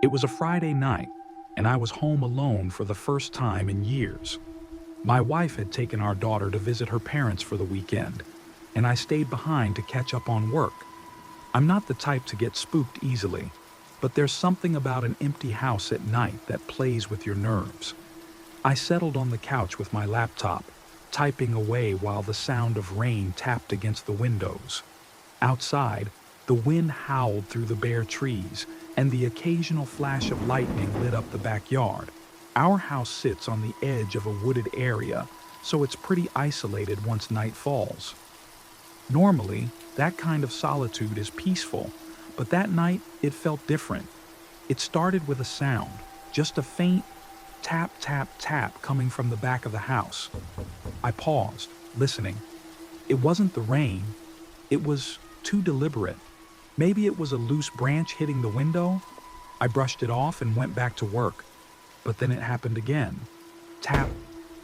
It was a Friday night, and I was home alone for the first time in years. My wife had taken our daughter to visit her parents for the weekend, and I stayed behind to catch up on work. I'm not the type to get spooked easily, but there's something about an empty house at night that plays with your nerves. I settled on the couch with my laptop, typing away while the sound of rain tapped against the windows. Outside, the wind howled through the bare trees, and the occasional flash of lightning lit up the backyard. Our house sits on the edge of a wooded area, so it's pretty isolated once night falls. Normally, that kind of solitude is peaceful, but that night it felt different. It started with a sound, just a faint tap, tap, tap coming from the back of the house. I paused, listening. It wasn't the rain. It was too deliberate. Maybe it was a loose branch hitting the window. I brushed it off and went back to work. But then it happened again. Tap,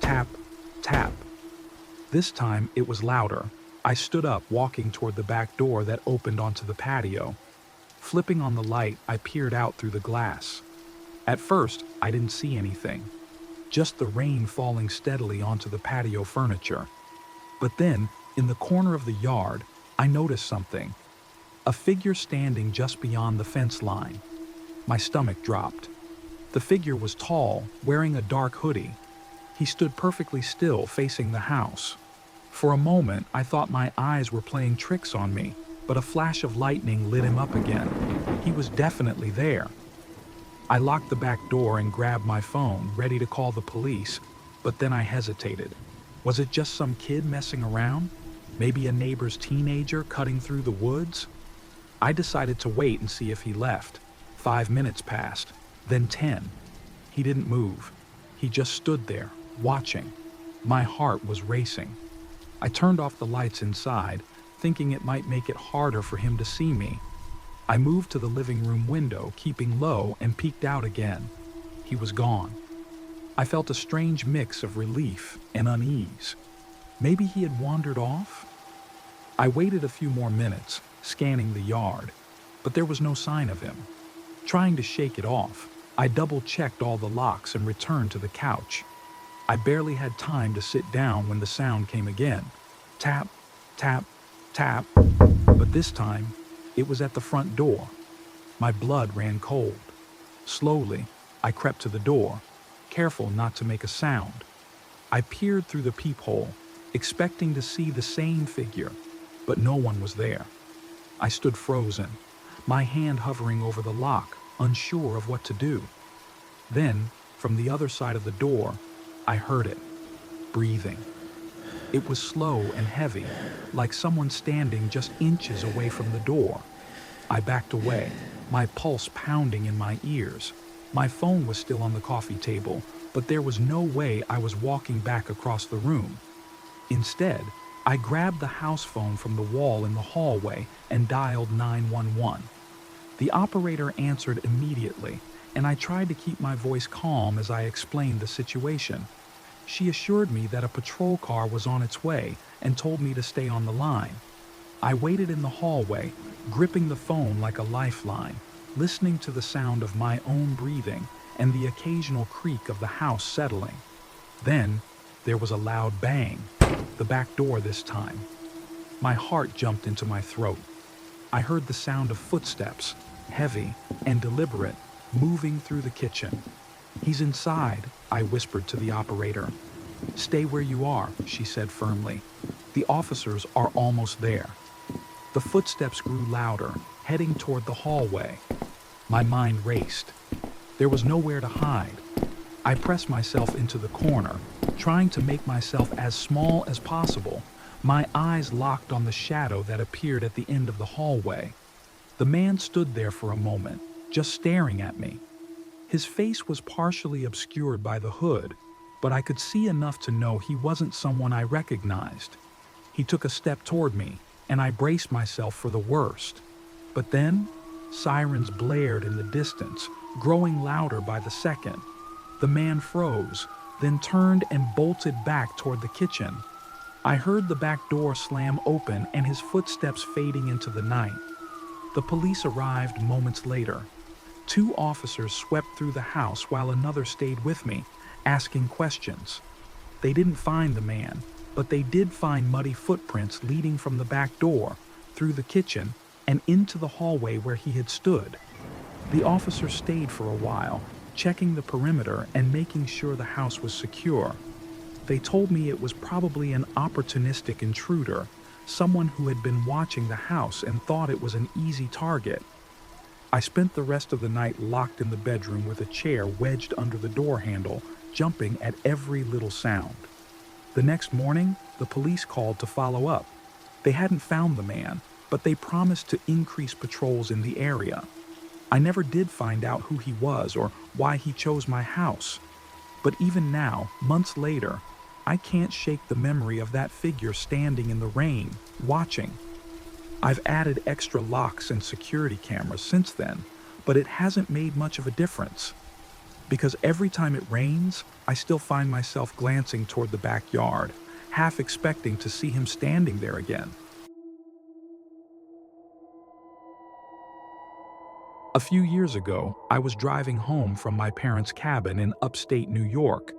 tap, tap. This time it was louder. I stood up, walking toward the back door that opened onto the patio. Flipping on the light, I peered out through the glass. At first, I didn't see anything. Just the rain falling steadily onto the patio furniture. But then, in the corner of the yard, I noticed something. A figure standing just beyond the fence line. My stomach dropped. The figure was tall, wearing a dark hoodie. He stood perfectly still, facing the house. For a moment, I thought my eyes were playing tricks on me, but a flash of lightning lit him up again. He was definitely there. I locked the back door and grabbed my phone, ready to call the police, but then I hesitated. Was it just some kid messing around? Maybe a neighbor's teenager cutting through the woods? I decided to wait and see if he left. 5 minutes passed, then 10. He didn't move. He just stood there, watching. My heart was racing. I turned off the lights inside, thinking it might make it harder for him to see me. I moved to the living room window, keeping low, and peeked out again. He was gone. I felt a strange mix of relief and unease. Maybe he had wandered off? I waited a few more minutes, scanning the yard, but there was no sign of him. Trying to shake it off, I double-checked all the locks and returned to the couch. I barely had time to sit down when the sound came again. Tap, tap, tap, but this time, it was at the front door. My blood ran cold. Slowly, I crept to the door, careful not to make a sound. I peered through the peephole, expecting to see the same figure, but no one was there. I stood frozen, my hand hovering over the lock, unsure of what to do. Then, from the other side of the door, I heard it, breathing. It was slow and heavy, like someone standing just inches away from the door. I backed away, my pulse pounding in my ears. My phone was still on the coffee table, but there was no way I was walking back across the room. Instead, I grabbed the house phone from the wall in the hallway and dialed 911. The operator answered immediately, and I tried to keep my voice calm as I explained the situation. She assured me that a patrol car was on its way and told me to stay on the line. I waited in the hallway, gripping the phone like a lifeline, listening to the sound of my own breathing and the occasional creak of the house settling. Then, there was a loud bang, the back door this time. My heart jumped into my throat. I heard the sound of footsteps, heavy and deliberate, moving through the kitchen. "He's inside," I whispered to the operator. "Stay where you are," she said firmly. "The officers are almost there." The footsteps grew louder, heading toward the hallway. My mind raced. There was nowhere to hide. I pressed myself into the corner, trying to make myself as small as possible, my eyes locked on the shadow that appeared at the end of the hallway. The man stood there for a moment, just staring at me. His face was partially obscured by the hood, but I could see enough to know he wasn't someone I recognized. He took a step toward me, and I braced myself for the worst. But then, sirens blared in the distance, growing louder by the second. The man froze, then turned and bolted back toward the kitchen. I heard the back door slam open and his footsteps fading into the night. The police arrived moments later. 2 officers swept through the house while another stayed with me, asking questions. They didn't find the man, but they did find muddy footprints leading from the back door, through the kitchen, and into the hallway where he had stood. The officers stayed for a while, checking the perimeter and making sure the house was secure. They told me it was probably an opportunistic intruder, someone who had been watching the house and thought it was an easy target. I spent the rest of the night locked in the bedroom with a chair wedged under the door handle, jumping at every little sound. The next morning, the police called to follow up. They hadn't found the man, but they promised to increase patrols in the area. I never did find out who he was or why he chose my house. But even now, months later, I can't shake the memory of that figure standing in the rain, watching. I've added extra locks and security cameras since then, but it hasn't made much of a difference. Because every time it rains, I still find myself glancing toward the backyard, half expecting to see him standing there again. A few years ago, I was driving home from my parents' cabin in upstate New York.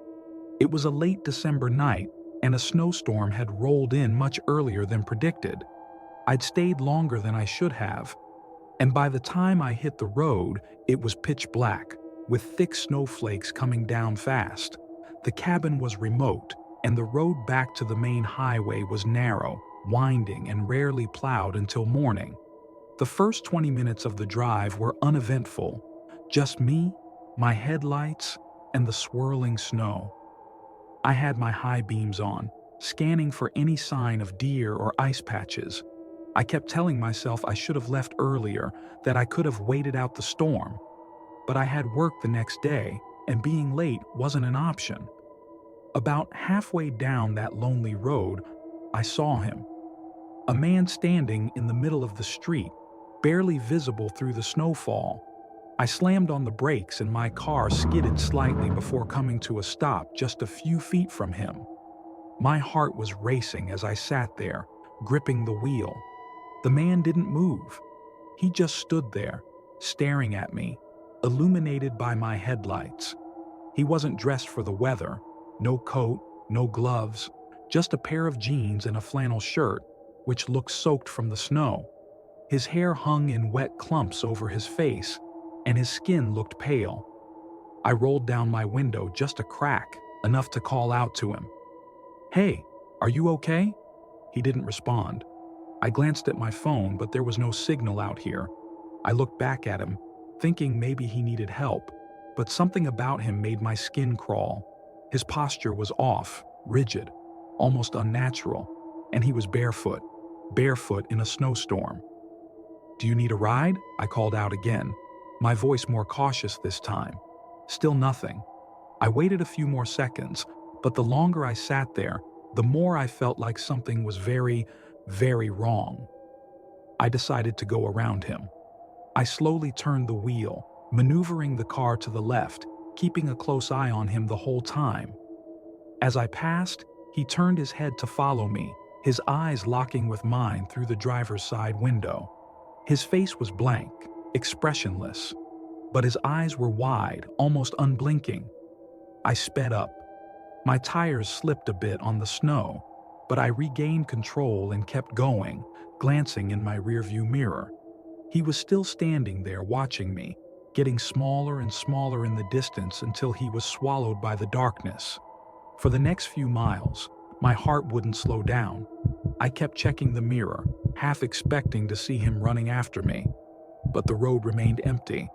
It was a late December night, and a snowstorm had rolled in much earlier than predicted. I'd stayed longer than I should have, and by the time I hit the road, it was pitch black, with thick snowflakes coming down fast. The cabin was remote, and the road back to the main highway was narrow, winding, and rarely plowed until morning. The first 20 minutes of the drive were uneventful, just me, my headlights, and the swirling snow. I had my high beams on, scanning for any sign of deer or ice patches. I kept telling myself I should have left earlier, that I could have waited out the storm. But I had work the next day, and being late wasn't an option. About halfway down that lonely road, I saw him. A man standing in the middle of the street, barely visible through the snowfall. I slammed on the brakes and my car skidded slightly before coming to a stop just a few feet from him. My heart was racing as I sat there, gripping the wheel. The man didn't move. He just stood there, staring at me, illuminated by my headlights. He wasn't dressed for the weather, no coat, no gloves, just a pair of jeans and a flannel shirt, which looked soaked from the snow. His hair hung in wet clumps over his face, and his skin looked pale. I rolled down my window just a crack, enough to call out to him. "Hey, are you okay?" He didn't respond. I glanced at my phone, but there was no signal out here. I looked back at him, thinking maybe he needed help, but something about him made my skin crawl. His posture was off, rigid, almost unnatural, and he was barefoot in a snowstorm. "Do you need a ride?" I called out again, my voice more cautious this time. Still nothing. I waited a few more seconds, but the longer I sat there, the more I felt like something was very, very wrong. I decided to go around him. I slowly turned the wheel, maneuvering the car to the left, keeping a close eye on him the whole time. As I passed, he turned his head to follow me, his eyes locking with mine through the driver's side window. His face was blank, expressionless, but his eyes were wide, almost unblinking. I sped up. My tires slipped a bit on the snow, but I regained control and kept going, glancing in my rearview mirror. He was still standing there watching me, getting smaller and smaller in the distance until he was swallowed by the darkness. For the next few miles, my heart wouldn't slow down. I kept checking the mirror, half expecting to see him running after me, but the road remained empty.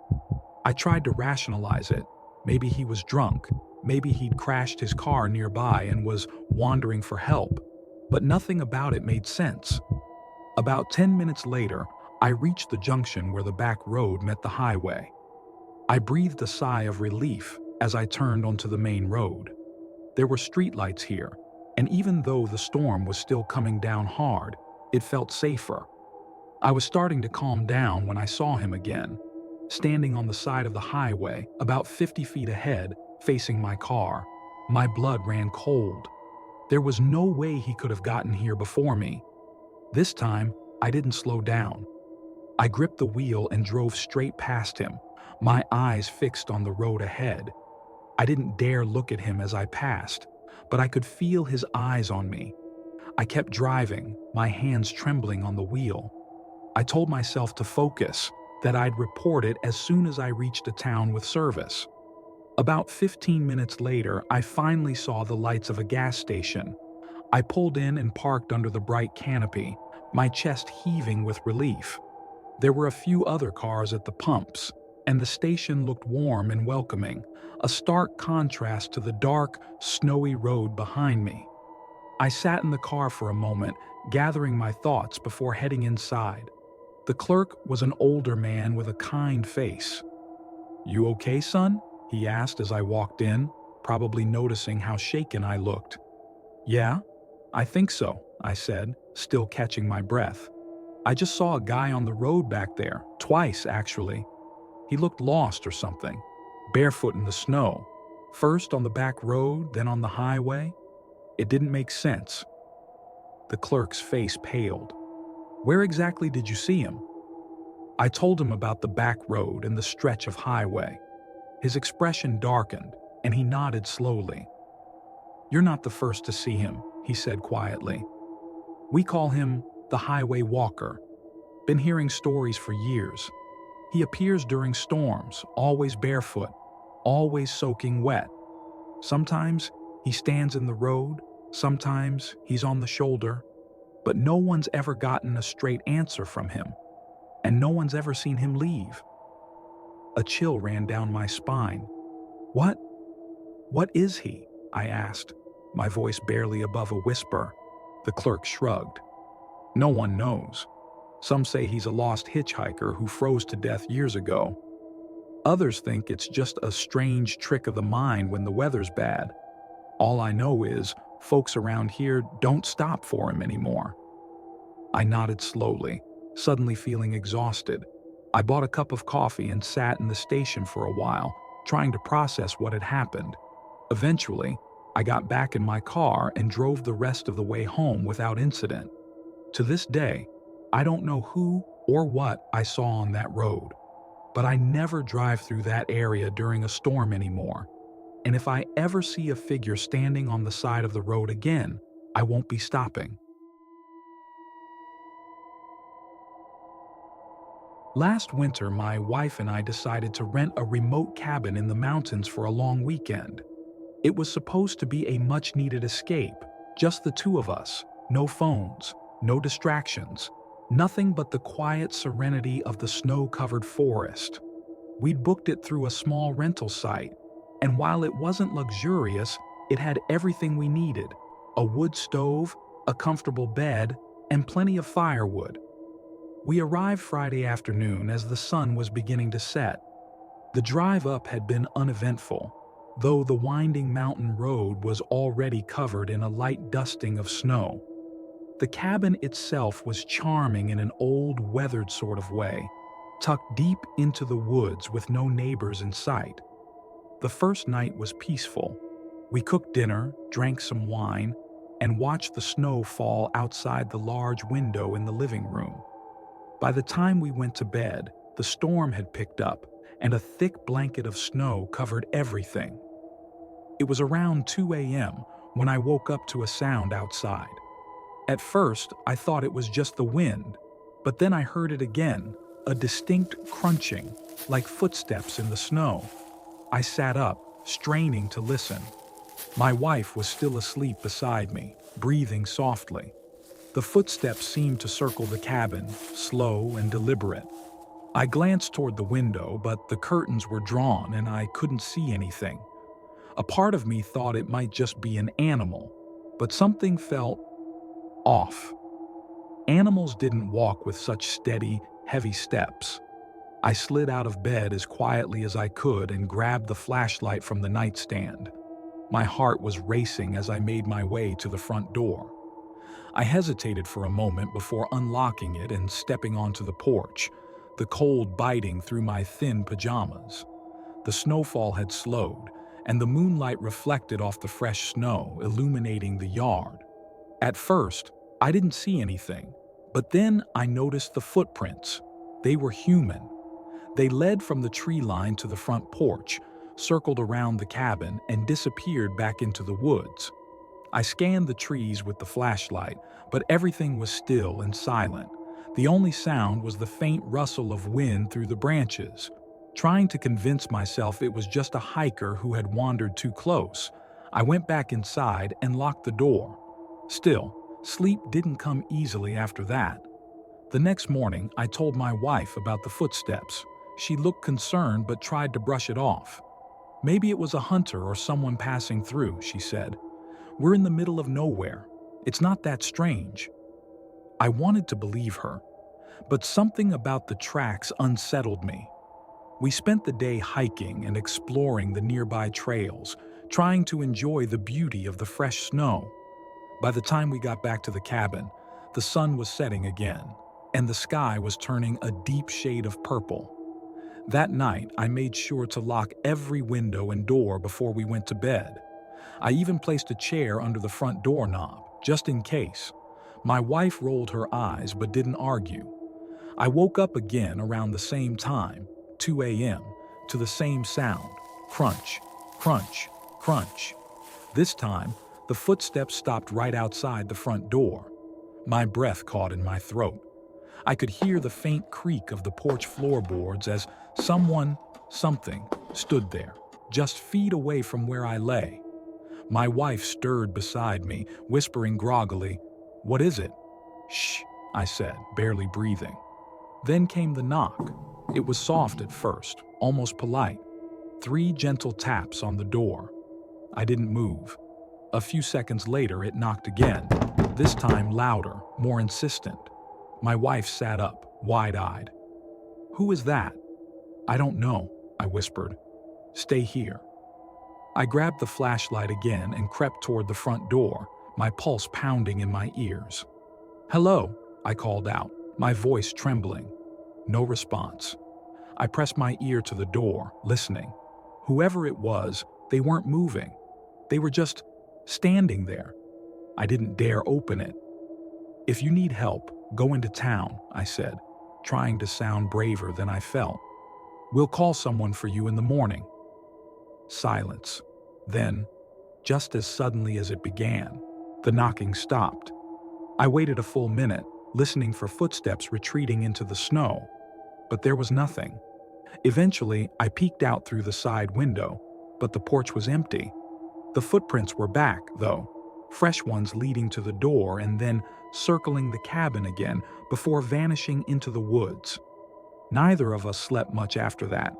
I tried to rationalize it. Maybe he was drunk, maybe he'd crashed his car nearby and was wandering for help, but nothing about it made sense. About 10 minutes later, I reached the junction where the back road met the highway. I breathed a sigh of relief as I turned onto the main road. There were streetlights here, and even though the storm was still coming down hard, it felt safer. I was starting to calm down when I saw him again, standing on the side of the highway, about 50 feet ahead, facing my car. My blood ran cold. There was no way he could have gotten here before me. This time, I didn't slow down. I gripped the wheel and drove straight past him, my eyes fixed on the road ahead. I didn't dare look at him as I passed, but I could feel his eyes on me. I kept driving, my hands trembling on the wheel. I told myself to focus, that I'd report it as soon as I reached a town with service. About 15 minutes later, I finally saw the lights of a gas station. I pulled in and parked under the bright canopy, my chest heaving with relief. There were a few other cars at the pumps, and the station looked warm and welcoming, a stark contrast to the dark, snowy road behind me. I sat in the car for a moment, gathering my thoughts before heading inside. The clerk was an older man with a kind face. "You okay, son?" he asked as I walked in, probably noticing how shaken I looked. "Yeah, I think so," I said, still catching my breath. "I just saw a guy on the road back there, twice actually. He looked lost or something, barefoot in the snow, first on the back road, then on the highway. It didn't make sense." The clerk's face paled. "Where exactly did you see him?" I told him about the back road and the stretch of highway. His expression darkened, and he nodded slowly. "You're not the first to see him," he said quietly. "We call him the highway walker. Been hearing stories for years. He appears during storms, always barefoot, always soaking wet. Sometimes he stands in the road, sometimes he's on the shoulder, but no one's ever gotten a straight answer from him, and no one's ever seen him leave." A chill ran down my spine. What is he?" I asked, my voice barely above a whisper. The clerk shrugged. "No one knows. Some say he's a lost hitchhiker who froze to death years ago. Others think it's just a strange trick of the mind when the weather's bad. All I know is folks around here don't stop for him anymore." I nodded slowly, suddenly feeling exhausted. I bought a cup of coffee and sat in the station for a while, trying to process what had happened. Eventually, I got back in my car and drove the rest of the way home without incident. To this day, I don't know who or what I saw on that road, but I never drive through that area during a storm anymore. And if I ever see a figure standing on the side of the road again, I won't be stopping. Last winter, my wife and I decided to rent a remote cabin in the mountains for a long weekend. It was supposed to be a much-needed escape, just the two of us, no phones, no distractions, nothing but the quiet serenity of the snow-covered forest. We'd booked it through a small rental site, and while it wasn't luxurious, it had everything we needed: a wood stove, a comfortable bed, and plenty of firewood. We arrived Friday afternoon as the sun was beginning to set. The drive up had been uneventful, though the winding mountain road was already covered in a light dusting of snow. The cabin itself was charming in an old, weathered sort of way, tucked deep into the woods with no neighbors in sight. The first night was peaceful. We cooked dinner, drank some wine, and watched the snow fall outside the large window in the living room. By the time we went to bed, the storm had picked up, and a thick blanket of snow covered everything. It was around 2 a.m. when I woke up to a sound outside. At first, I thought it was just the wind, but then I heard it again, a distinct crunching, like footsteps in the snow. I sat up, straining to listen. My wife was still asleep beside me, breathing softly. The footsteps seemed to circle the cabin, slow and deliberate. I glanced toward the window, but the curtains were drawn and I couldn't see anything. A part of me thought it might just be an animal, but something felt off. Animals didn't walk with such steady, heavy steps. I slid out of bed as quietly as I could and grabbed the flashlight from the nightstand. My heart was racing as I made my way to the front door. I hesitated for a moment before unlocking it and stepping onto the porch, the cold biting through my thin pajamas. The snowfall had slowed, and the moonlight reflected off the fresh snow, illuminating the yard. At first, I didn't see anything, but then I noticed the footprints. They were human. They led from the tree line to the front porch, circled around the cabin, and disappeared back into the woods. I scanned the trees with the flashlight, but everything was still and silent. The only sound was the faint rustle of wind through the branches. Trying to convince myself it was just a hiker who had wandered too close, I went back inside and locked the door. Still, sleep didn't come easily after that. The next morning, I told my wife about the footsteps. She looked concerned but tried to brush it off. "Maybe it was a hunter or someone passing through," she said. "We're in the middle of nowhere. It's not that strange." I wanted to believe her, but something about the tracks unsettled me. We spent the day hiking and exploring the nearby trails, trying to enjoy the beauty of the fresh snow. By the time we got back to the cabin, the sun was setting again, and the sky was turning a deep shade of purple. That night, I made sure to lock every window and door before we went to bed. I even placed a chair under the front doorknob, just in case. My wife rolled her eyes but didn't argue. I woke up again around the same time, 2 a.m., to the same sound: crunch, crunch, crunch. This time, the footsteps stopped right outside the front door. My breath caught in my throat. I could hear the faint creak of the porch floorboards as something, stood there, just feet away from where I lay. My wife stirred beside me, whispering groggily, "What is it?" "Shh," I said, barely breathing. Then came the knock. It was soft at first, almost polite. 3 gentle taps on the door. I didn't move. A few seconds later, it knocked again, this time louder, more insistent. My wife sat up, wide-eyed. "Who is that?" "I don't know," I whispered. "Stay here." I grabbed the flashlight again and crept toward the front door, my pulse pounding in my ears. "Hello," I called out, my voice trembling. No response. I pressed my ear to the door, listening. Whoever it was, they weren't moving. They were just standing there. I didn't dare open it. "If you need help, go into town," I said, trying to sound braver than I felt. "We'll call someone for you in the morning." Silence. Then, just as suddenly as it began, the knocking stopped. I waited a full minute, listening for footsteps retreating into the snow, but there was nothing. Eventually, I peeked out through the side window, but the porch was empty. The footprints were back, though, fresh ones leading to the door and then circling the cabin again before vanishing into the woods. Neither of us slept much after that.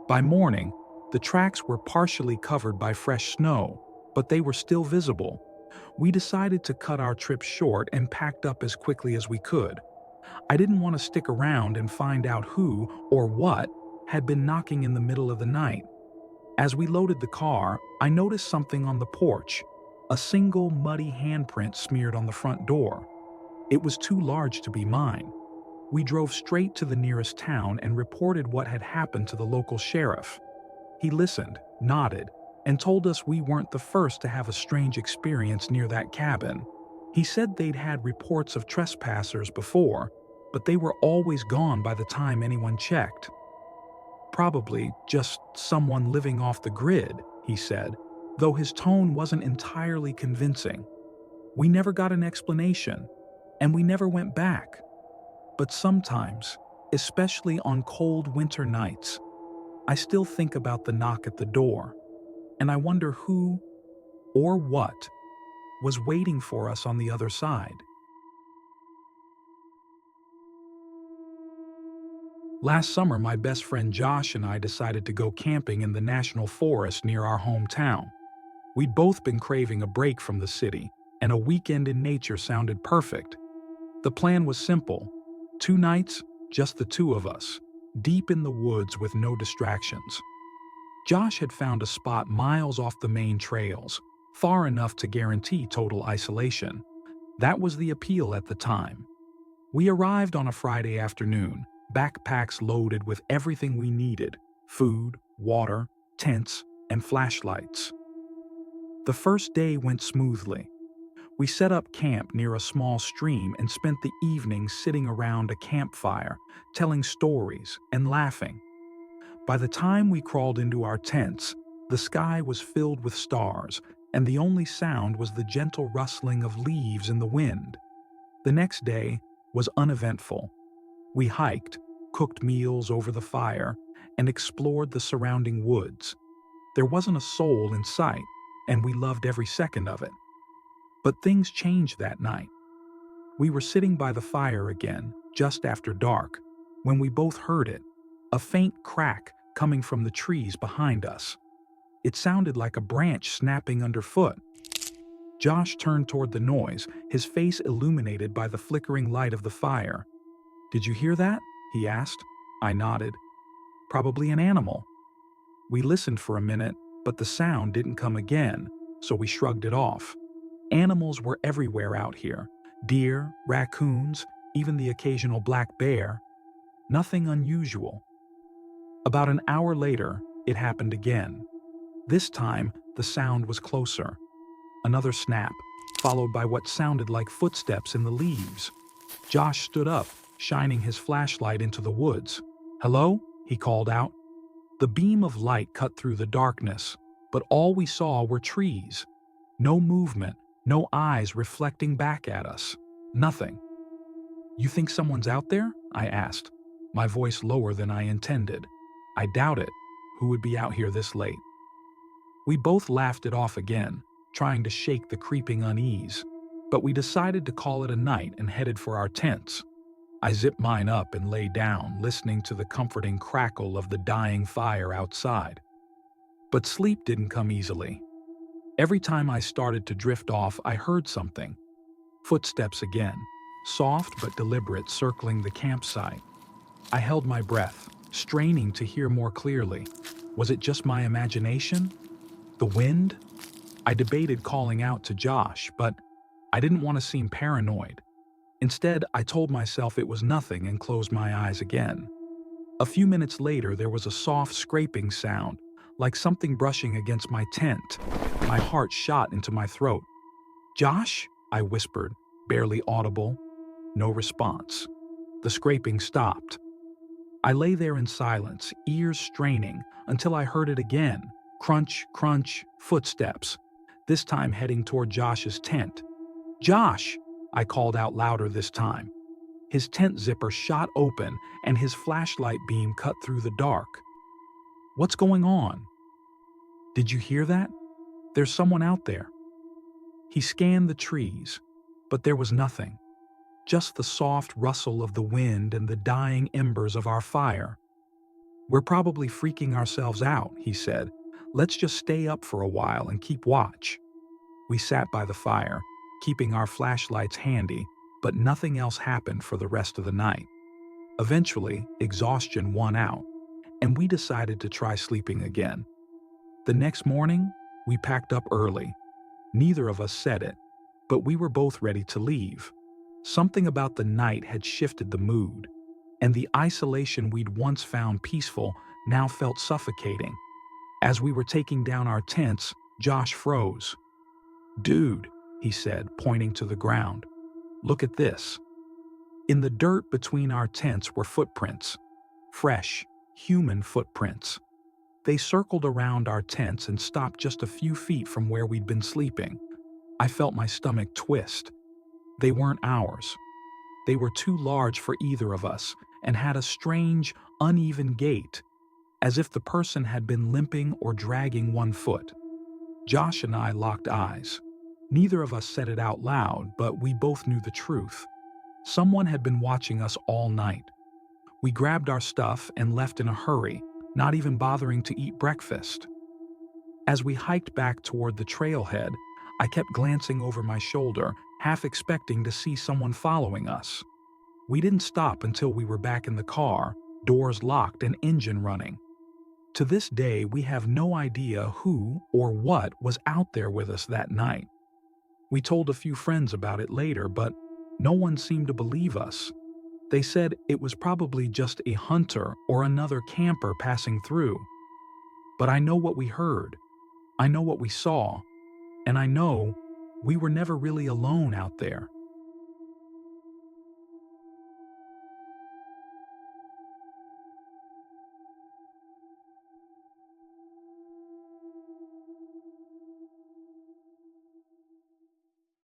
By morning, the tracks were partially covered by fresh snow, but they were still visible. We decided to cut our trip short and packed up as quickly as we could. I didn't want to stick around and find out who or what had been knocking in the middle of the night. As we loaded the car, I noticed something on the porch, a single muddy handprint smeared on the front door. It was too large to be mine. We drove straight to the nearest town and reported what had happened to the local sheriff. He listened, nodded, and told us we weren't the first to have a strange experience near that cabin. He said they'd had reports of trespassers before, but they were always gone by the time anyone checked. "Probably just someone living off the grid," he said, though his tone wasn't entirely convincing. We never got an explanation, and we never went back. But sometimes, especially on cold winter nights, I still think about the knock at the door, and I wonder who or what was waiting for us on the other side. Last summer, my best friend Josh and I decided to go camping in the national forest near our hometown. We'd both been craving a break from the city, and a weekend in nature sounded perfect. The plan was simple: 2 nights, just the 2 of us, deep in the woods with no distractions. Josh had found a spot miles off the main trails, far enough to guarantee total isolation. That was the appeal at the time. We arrived on a Friday afternoon, backpacks loaded with everything we needed: food, water, tents, and flashlights. The first day went smoothly. We set up camp near a small stream and spent the evening sitting around a campfire, telling stories and laughing. By the time we crawled into our tents, the sky was filled with stars, and the only sound was the gentle rustling of leaves in the wind. The next day was uneventful. We hiked, cooked meals over the fire, and explored the surrounding woods. There wasn't a soul in sight, and we loved every second of it. But things changed that night. We were sitting by the fire again, just after dark, when we both heard it, a faint crack coming from the trees behind us. It sounded like a branch snapping underfoot. Josh turned toward the noise, his face illuminated by the flickering light of the fire. "Did you hear that?" he asked. I nodded. "Probably an animal." We listened for a minute, but the sound didn't come again, so we shrugged it off. Animals were everywhere out here. Deer, raccoons, even the occasional black bear. Nothing unusual. About an hour later, it happened again. This time, the sound was closer. Another snap, followed by what sounded like footsteps in the leaves. Josh stood up, shining his flashlight into the woods. "Hello?" he called out. The beam of light cut through the darkness, but all we saw were trees. No movement, no eyes reflecting back at us. Nothing. "You think someone's out there?" I asked, my voice lower than I intended. "I doubt it. Who would be out here this late?" We both laughed it off again, trying to shake the creeping unease, but we decided to call it a night and headed for our tents. I zipped mine up and lay down, listening to the comforting crackle of the dying fire outside. But sleep didn't come easily. Every time I started to drift off, I heard something. Footsteps again, soft but deliberate, circling the campsite. I held my breath, straining to hear more clearly. Was it just my imagination? The wind? I debated calling out to Josh, but I didn't want to seem paranoid. Instead, I told myself it was nothing and closed my eyes again. A few minutes later, there was a soft scraping sound, like something brushing against my tent. My heart shot into my throat. "Josh?" I whispered, barely audible. No response. The scraping stopped. I lay there in silence, ears straining, until I heard it again. Crunch, crunch, footsteps, this time heading toward Josh's tent. "Josh!" I called out louder this time. His tent zipper shot open and his flashlight beam cut through the dark. "What's going on?" "Did you hear that? There's someone out there." He scanned the trees, but there was nothing. Just the soft rustle of the wind and the dying embers of our fire. "We're probably freaking ourselves out," he said. "Let's just stay up for a while and keep watch." We sat by the fire, keeping our flashlights handy, but nothing else happened for the rest of the night. Eventually, exhaustion won out, and we decided to try sleeping again. The next morning, we packed up early. Neither of us said it, but we were both ready to leave. Something about the night had shifted the mood, and the isolation we'd once found peaceful now felt suffocating. As we were taking down our tents, Josh froze. "Dude," he said, pointing to the ground. "Look at this." In the dirt between our tents were footprints. Fresh, human footprints. They circled around our tents and stopped just a few feet from where we'd been sleeping. I felt my stomach twist. They weren't ours. They were too large for either of us and had a strange, uneven gait, as if the person had been limping or dragging one foot. Josh and I locked eyes. Neither of us said it out loud, but we both knew the truth. Someone had been watching us all night. We grabbed our stuff and left in a hurry, not even bothering to eat breakfast. As we hiked back toward the trailhead, I kept glancing over my shoulder, half expecting to see someone following us. We didn't stop until we were back in the car, doors locked and engine running. To this day, we have no idea who or what was out there with us that night. We told a few friends about it later, but no one seemed to believe us. They said it was probably just a hunter or another camper passing through. But I know what we heard. I know what we saw. And I know We were never really alone out there.